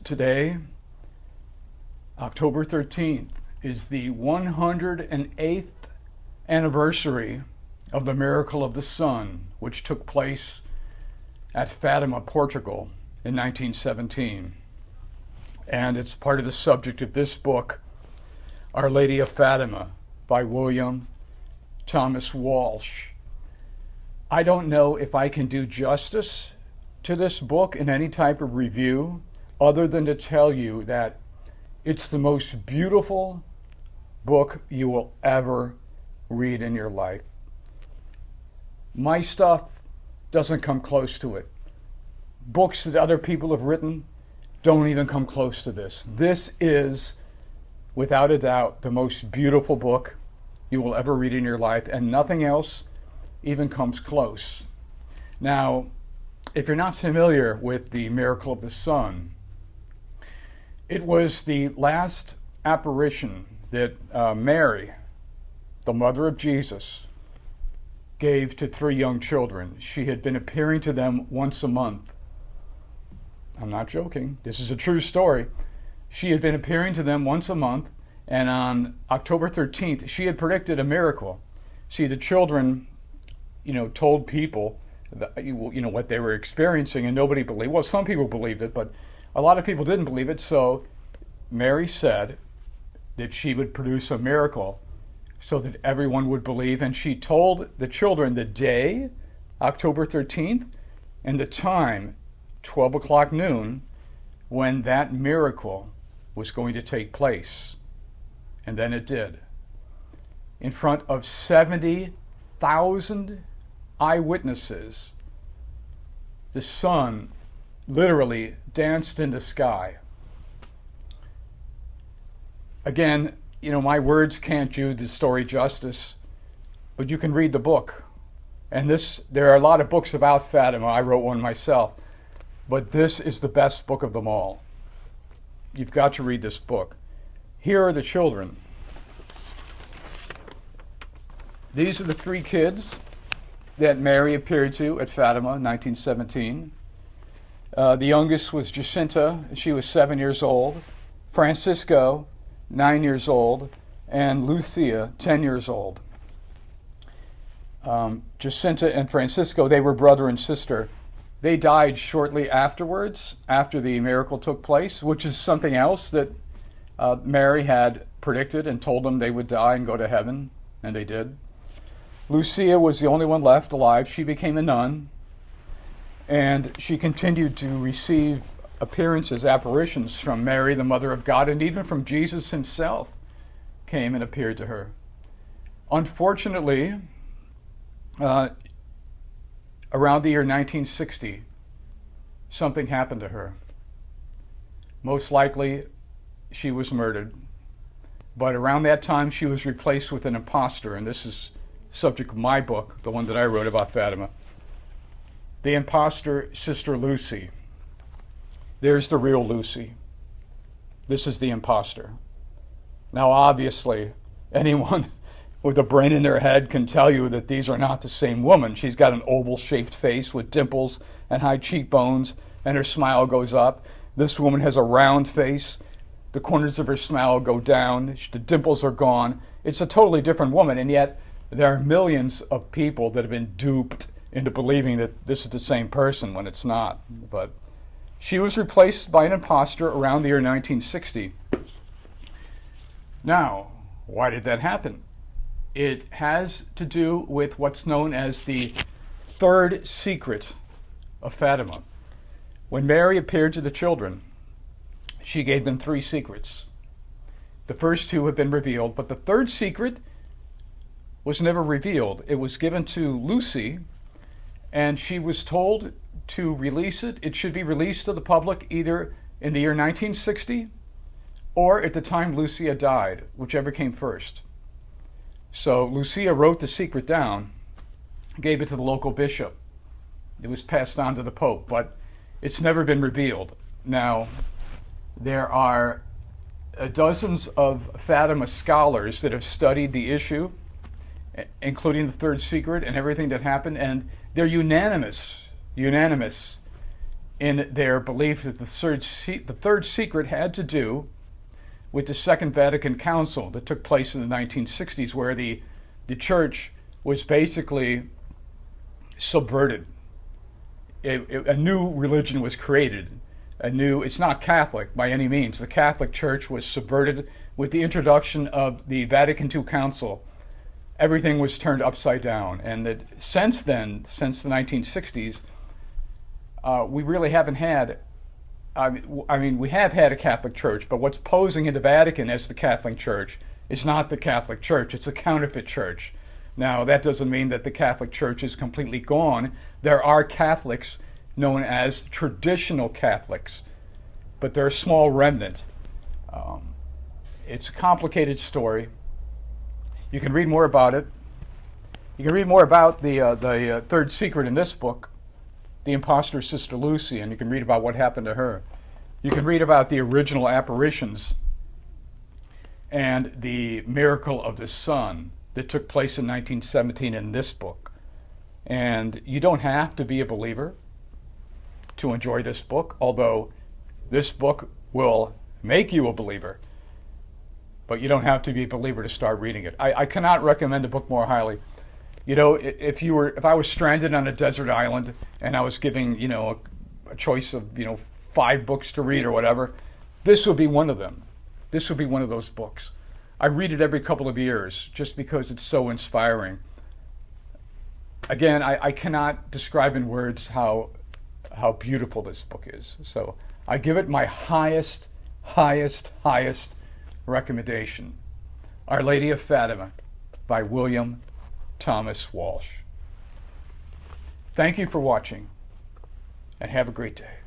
Today, October 13th, is the 108th anniversary of the miracle of the sun, which took place at Fatima, Portugal in 1917. And it's part of the subject of this book, Our Lady of Fatima, by William Thomas Walsh. I don't know if I can do justice to this book in any type of review, other than to tell you that it's the most beautiful book you will ever read in your life. My stuff doesn't come close to it. Books that other people have written don't even come close to this. This is, without a doubt, the most beautiful book you will ever read in your life, and nothing else even comes close. Now, if you're not familiar with the miracle of the sun, it was the last apparition that Mary, the mother of Jesus, gave to three young children. She had been appearing to them once a month. I'm not joking. This is a true story. She had been appearing to them once a month, and on October 13th, she had predicted a miracle. See, the children, told people that, what they were experiencing, and nobody believed. Well, some people believed it, but a lot of people didn't believe it. So Mary said that she would produce a miracle so that everyone would believe, and she told the children the day, October 13th, and the time, 12 o'clock noon, when that miracle was going to take place. And then it did. In front of 70,000 eyewitnesses, the sun literally danced in the sky. Again, my words can't do the story justice, but you can read the book. And there are a lot of books about Fatima. I wrote one myself, but this is the best book of them all. You've got to read this book. Here are the children. These are the three kids that Mary appeared to at Fatima in 1917. The youngest was Jacinta. She was 7 years old. Francisco, 9 years old. And Lucia, 10 years old. Jacinta and Francisco, they were brother and sister. They died shortly afterwards, after the miracle took place, which is something else that Mary had predicted and told them they would die and go to heaven, and they did. Lucia was the only one left alive. She became a nun, and she continued to receive appearances, apparitions from Mary, the Mother of God, and even from Jesus himself came and appeared to her. Unfortunately, around the year 1960, something happened to her. Most likely, she was murdered. But around that time, she was replaced with an imposter, and this is the subject of my book, the one that I wrote about Fatima. The imposter, Sister Lucy. There's the real Lucy. This is the imposter. Now, obviously, anyone with a brain in their head can tell you that these are not the same woman. She's got an oval-shaped face with dimples and high cheekbones, and her smile goes up. This woman has a round face. The corners of her smile go down. The dimples are gone. It's a totally different woman, and yet there are millions of people that have been duped into believing that this is the same person when it's not. But she was replaced by an imposter around the year 1960. Now, why did that happen? It has to do with what's known as the third secret of Fatima. When Mary appeared to the children, she gave them three secrets. The first two have been revealed, but the third secret was never revealed. It was given to Lucy, and she was told to release it. It should be released to the public either in the year 1960 or at the time Lucia died, whichever came first. So Lucia wrote the secret down, gave it to the local bishop. It was passed on to the Pope, but it's never been revealed. Now, there are dozens of Fatima scholars that have studied the issue, including the third secret and everything that happened, and they're unanimous in their belief that the third secret had to do with the Second Vatican Council that took place in the 1960s, where the church was basically subverted. A new religion was created. It's not Catholic by any means. The Catholic Church was subverted with the introduction of the Vatican II Council. Everything was turned upside down. And that since then, since the 1960s, we really haven't had, we have had a Catholic Church, but what's posing in the Vatican as the Catholic Church is not the Catholic Church. It's a counterfeit church. Now, that doesn't mean that the Catholic Church is completely gone. There are Catholics known as traditional Catholics, but they're a small remnant. It's a complicated story. You can read more about it. You can read more about the third secret in this book, The Imposter Sister Lucy, and you can read about what happened to her. You can read about the original apparitions and the miracle of the sun that took place in 1917 in this book. And you don't have to be a believer to enjoy this book, although this book will make you a believer, but you don't have to be a believer to start reading it. I cannot recommend the book more highly. You know, if I was stranded on a desert island and I was giving, a choice of, 5 books to read or whatever, this would be one of them. This would be one of those books. I read it every couple of years just because it's so inspiring. Again, I cannot describe in words how beautiful this book is. So I give it my highest recommendation. Our Lady of Fatima by William Thomas Walsh. Thank you for watching, and have a great day.